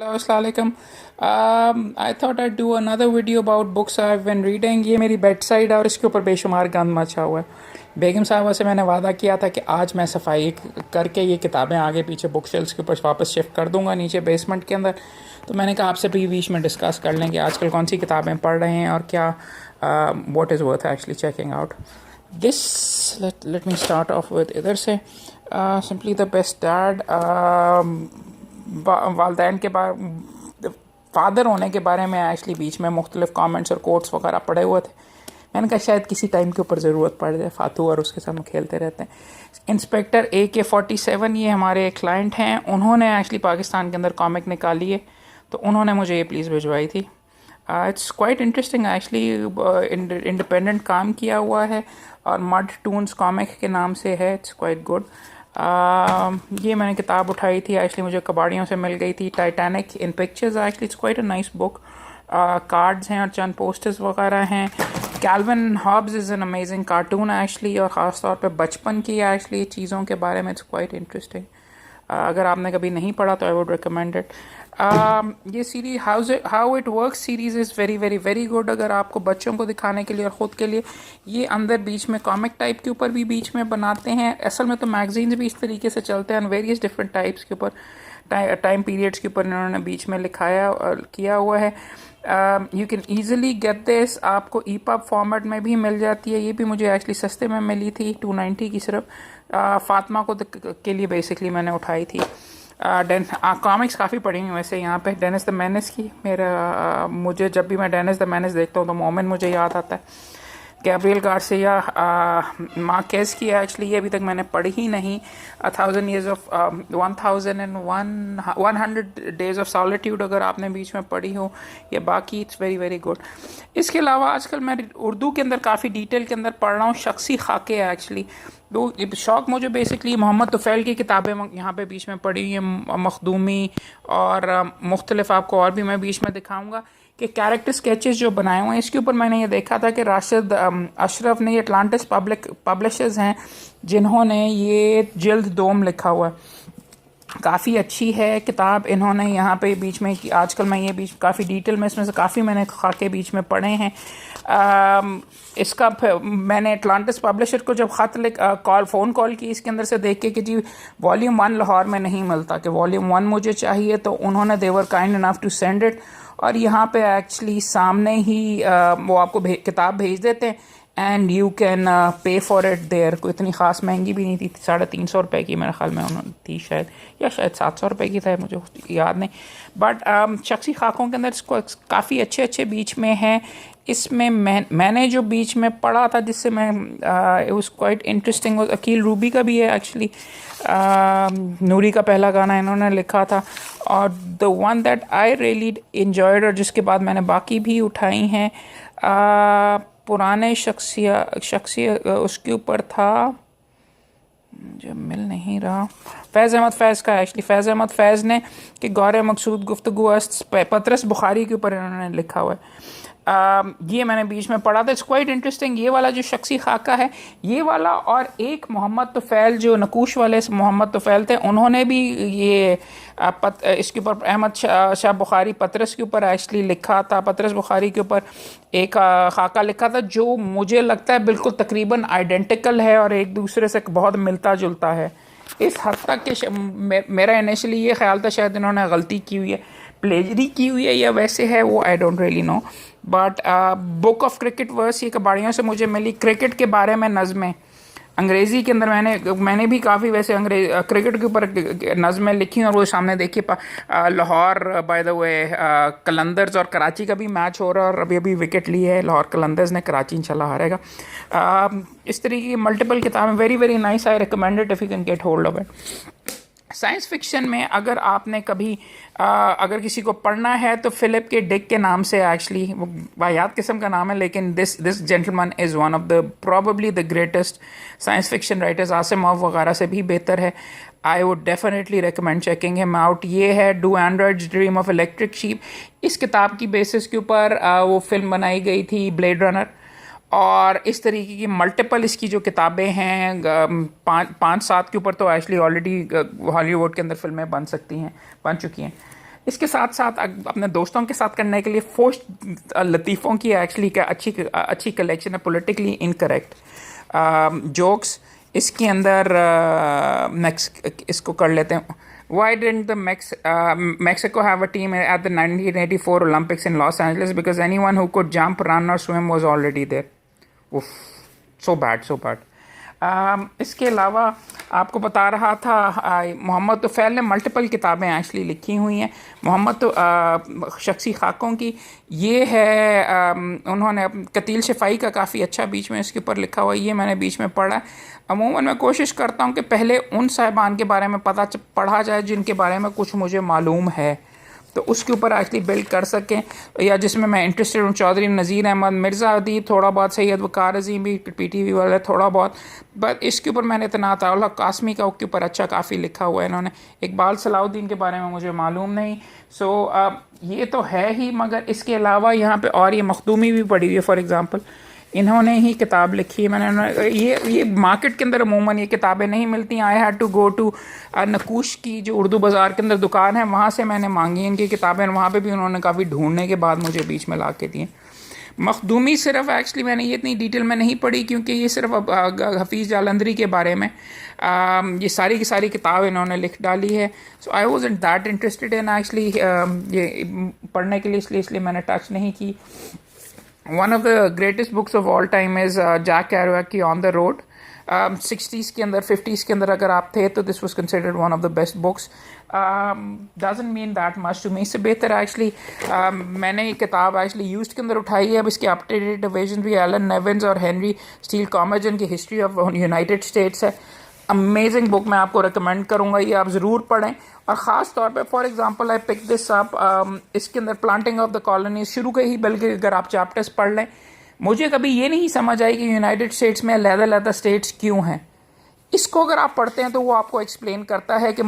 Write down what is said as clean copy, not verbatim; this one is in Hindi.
Hello, Assalamualaikum. I thought I'd do another video about books I've been reading. ये मेरी बेड साइड है और इसके ऊपर बेशुमार गंद मचा हुआ है। बेगम साहबा से मैंने वादा किया था कि आज मैं सफाई करके ये किताबें आगे पीछे बुक शेल्फ्स के ऊपर वापस शिफ्ट कर दूंगा नीचे बेसमेंट के अंदर। तो मैंने कहा आपसे भी बीच में डिस्कस कर लें कि आजकल कौन सी किताबें पढ़ रहे हैं और क्या what is worth actually checking out this. Let me start of with इधर से सिंपली द बेस्ट डैड। वालदैन के बारे फादर होने के बारे में एक्चुअली बीच में मुख्तलिफ कमेंट्स और कोट्स वगैरह पड़े हुए थे। मैंने कहा शायद किसी टाइम के ऊपर ज़रूरत पड़ जाए। फातू और उसके साथ हम खेलते रहते हैं। इंस्पेक्टर AK-47 ये हमारे एक क्लाइंट हैं, उन्होंने एक्चुअली पाकिस्तान के अंदर कॉमिक निकाली है, तो उन्होंने मुझे ये प्लीज़ भिजवाई थी। It's quite interesting actually. Independent काम किया हुआ है और मड टून्स कॉमिक के नाम से है। It's quite good. ये मैंने किताब उठाई थी एक्चुअली, मुझे कबाड़ियों से मिल गई थी। Titanic in pictures actually it's quite a nice book. Cards हैं और चंद पोस्टर्स वगैरह हैं। Calvin Hobbes is an amazing cartoon actually, और ख़ास तौर पे बचपन की एक्चुअली चीज़ों के बारे में इट्स क्वाइट इंटरेस्टिंग। अगर आपने कभी नहीं पढ़ा तो आई वुड रिकमेंड इट। ये series how it work series is very very very good. अगर आपको बच्चों को दिखाने के लिए और ख़ुद के लिए, ये अंदर बीच में कॉमिक टाइप के ऊपर भी बीच में बनाते हैं। असल में तो मैगजीन्स भी इस तरीके से चलते हैं वेरियस डिफरेंट टाइप्स के ऊपर, टाइम पीरियड्स के ऊपर इन्होंने बीच में लिखाया किया हुआ है। You can easily get this, आपको EPUB फॉर्मेट में भी मिल जाती है। ये भी मुझे एक्चुअली सस्ते में मिली थी, 290 की सिर्फ। फातिमा को के लिए बेसिकली मैंने उठाई थी। कॉमिक्स काफ़ी पढ़ी हुई वैसे यहाँ पे। डेनिस द मेनिस की मुझे जब भी मैं डेनिस द मेनिस देखता हूँ तो मोमेंट मुझे याद आता है। गैब्रियल गार्सिया मार्केस की एक्चुअली ये अभी तक मैंने पढ़ी ही नहीं। 1000 years of 100 days of solitude अगर आपने बीच में पढ़ी हो, या बाकी इट्स वेरी वेरी गुड। इसके अलावा आजकल मैं उर्दू के अंदर काफ़ी डिटेल के अंदर पढ़ रहा हूँ शख्सी खाके एक्चुअली। तो शौक़ मुझे बेसिकली मोहम्मद तुफ़ैल की किताबें यहाँ पे बीच में पढ़ी हुई हैं, मखदूमी और मुख्तलिफ आपको और भी मैं बीच में दिखाऊँगा कि कैरेक्टर स्केचेस जो बनाए हुए हैं। इसके ऊपर मैंने ये देखा था कि राशिद अशरफ ने, ये अटलांटिस पब्लिशर्स हैं जिन्होंने ये जिल्द दोम लिखा हुआ है। काफ़ी अच्छी है किताब। इन्होंने यहाँ पे बीच में आजकल मैं ये बीच काफ़ी डिटेल में इसमें से काफ़ी मैंने खाके बीच में पढ़े हैं। इसका मैंने अटलांटिस पब्लिशर को जब ख़त फ़ोन कॉल की इसके अंदर से देख के कि जी वॉल्यूम 1 लाहौर में नहीं मिलता, कि वॉल्यूम 1 मुझे चाहिए, तो उन्होंने they were kind enough to send it. और यहाँ पे एक्चुअली सामने ही वो आपको किताब भेज देते हैं and you can pay for it there. कोई इतनी ख़ास महंगी भी नहीं थी, 350 रुपये की मेरे ख्याल में उन्होंने थी शायद, या शायद 700 रुपये की था, मुझे याद नहीं। बट शख्सी खाकों के अंदर काफ़ी अच्छे अच्छे बीच में हैं। इसमें मैंने जो बीच में पढ़ा था जिससे मैं it was quite interesting, Aqeel Ruby का भी है एक्चुअली। नूरी का पहला गाना इन्होंने लिखा था। और the one that I really enjoyed, और जिसके बाद मैंने बाकी भी उठाई हैं, पुराने शख्सिया उसके ऊपर था, मुझे मिल नहीं रहा, फैज़ अहमद फैज़ का एक्चुअली। फैज़ अहमद फैज़ ने कि गौर मकसूद गुफ्तगू पतरस बुखारी के ऊपर इन्होंने लिखा हुआ है। ये मैंने बीच में पढ़ा था। It's quite interesting. ये वाला जो शख्सी खाका है ये वाला, और एक मोहम्मद तुफ़ैल जो नकूश वाले मोहम्मद तुफ़ैल थे, उन्होंने भी ये इसके ऊपर अहमद शाह बुखारी पतरस के ऊपर एक्चुअली लिखा था। पतरस बुखारी के ऊपर एक खाका लिखा था जो मुझे लगता है बिल्कुल तकरीबन आइडेंटिकल है और एक दूसरे से बहुत मिलता जुलता है। इस हद तक कि मेरा इनिशियली ये ख्याल था शायद इन्होंने गलती की हुई है, प्लेजरी की हुई है, या वैसे है, वो I don't really know. But book of cricket verse ये कबाड़ियों से मुझे मिली। क्रिकेट के बारे में नज़में अंग्रेज़ी के अंदर मैंने भी काफ़ी वैसे क्रिकेट के ऊपर नज़में लिखी, और वो सामने देखिए Lahore by the way Qalandars और कराची का भी मैच हो रहा है, और अभी अभी विकेट ली है लाहौर कलंदर्स ने, कराची इंशाल्लाह हारेगा। इस तरीके की मल्टीपल किताबें, very very nice, I recommended if you can get hold of it. Science fiction में अगर आपने कभी अगर किसी को पढ़ना है तो फ़िलिप के डिक के नाम से एक्चुअली, वो वाहियात किस्म का नाम है, लेकिन this gentleman is one of the probably the greatest science fiction writers. Asimov वगैरह से भी बेहतर है। I would definitely recommend checking him out. ये है do androids dream of electric sheep. इस किताब की बेसिस के ऊपर वो फिल्म बनाई गई थी ब्लेड रनर, और इस तरीके की मल्टीपल इसकी जो किताबें हैं 5-7 के ऊपर तो एक्चुअली ऑलरेडी हॉलीवुड के अंदर फिल्में बन चुकी हैं। इसके साथ साथ अपने दोस्तों के साथ करने के लिए फोस्ट लतीफ़ों की एक्चुअली क्या अच्छी कलेक्शन है, पॉलिटिकली इनकरेक्ट जोक्स इसके अंदर। इसको कर लेते हैं। Why didn't the Mexico have a team at the 1984 Olympics in Los Angeles? Because anyone who could jump, run or swim was already there. Oof, so bad, so bad. इसके अलावा आपको बता रहा था मोहम्मद तुफ़ैल ने मल्टीपल किताबें एक्चुअली लिखी हुई हैं। मोहम्मद तो शख्सी खाकों की ये है, उन्होंने कतील शफ़ाई का काफ़ी अच्छा बीच में इसके ऊपर लिखा हुआ है, ये मैंने बीच में पढ़ा। अमूमन मैं कोशिश करता हूँ कि पहले उन साहिबान के बारे में पढ़ा जाए जिनके बारे में कुछ मुझे मालूम है, तो उसके ऊपर एक्चुअली बिल्ड कर सकें, या जिसमें मैं इंटरेस्टेड हूँ। चौधरी नज़ीर अहमद, मिर्ज़ा अदीब थोड़ा बहुत, सैयद वक़ार अज़ीम भी PTV वाले थोड़ा बहुत, बट इसके ऊपर मैंने इतना अताउल्लाह कासमी का उसके ऊपर अच्छा काफ़ी लिखा हुआ है इन्होंने। इकबाल सलाउद्दीन के बारे में मुझे मालूम नहीं। सो ये तो है ही, मगर इसके अलावा यहाँ पे और ये मखदूमी भी पड़ी हुई है। फॉर एग्ज़ाम्पल इन्होंने ही किताब लिखी है, मैंने ये मार्केट के अंदर अमूमन ये किताबें नहीं मिलती। I had to go to Naqoosh की जो उर्दू बाज़ार के अंदर दुकान है, वहाँ से मैंने मांगी इनकी किताबें, वहाँ पे भी उन्होंने काफ़ी ढूंढने के बाद मुझे बीच में ला के दिए। मखदूमी सिर्फ एक्चुअली मैंने ये इतनी डिटेल में नहीं पढ़ी, क्योंकि ये सिर्फ हफीज़ जालंधरी के बारे में ये सारी की सारी किताब इन्होंने लिख डाली है। So I was that interested in actually ये पढ़ने के लिए, इसलिए मैंने टच नहीं की। One of the greatest books of all time is Jack Kerouac की On the Road। 60s के अंदर 50s के अंदर अगर आप थे तो this was considered one of the best books। doesn't mean that much to me। इससे बेहतर एक्चुअली मैंने ये किताब एक्चुअली यूज्ड के अंदर उठाई है। अब इसके अपडेटेड वर्जन भी एलन नेवेंस और हेनरी स्टील कॉमेजन की हिस्ट्री ऑफ यूनाइटेड स्टेट्स है। अमेजिंग बुक, मैं आपको रिकमेंड करूँगा, ये आप ज़रूर पढ़ें। और ख़ास तौर पे for example I pick this up, इसके अंदर प्लांटिंग ऑफ द कॉलोनीज शुरू के ही, बल्कि अगर आप चैप्टर्स पढ़ लें, मुझे कभी ये नहीं समझ आई कि यूनाइटेड स्टेट्स में अलग-अलग स्टेट्स क्यों हैं। इसको अगर आप पढ़ते हैं तो वो आपको एक्सप्लेन करता है कि